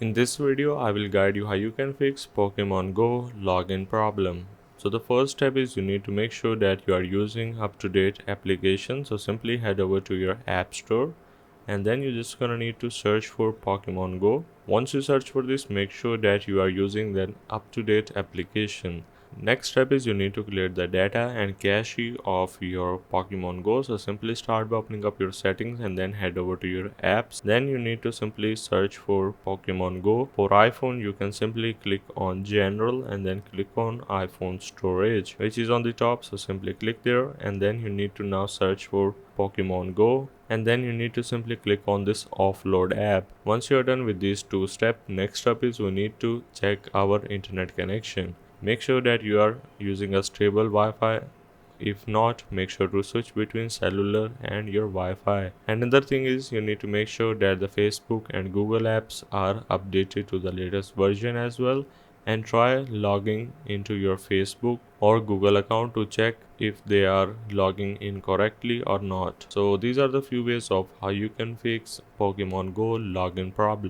In this video, I will guide you how you can fix Pokemon Go login problem. So the first step is you need to make sure that you are using up-to-date application. So simply head over to your app store and then you're just gonna need to search for Pokemon Go. Once you search for this, make sure that you are using the up-to-date application. Next step is you need to clear the data and cache of your Pokemon Go. So simply start by opening up your settings and then head over to your apps. Then you need to simply search for Pokemon Go. For iPhone, you can simply click on General and then click on iPhone Storage, which is on the top. So simply click there and then you need to now search for Pokemon Go, and then you need to simply click on this offload app. Once you are done with these two steps, next step is we need to check our internet connection. Make sure that you are using a stable Wi-Fi. If not, make sure to switch between cellular and your Wi-Fi. Another thing is you need to make sure that the Facebook and Google apps are updated to the latest version as well, and try logging into your Facebook or Google account to check if they are logging in correctly or not. So these are the few ways of how you can fix Pokemon Go login problem.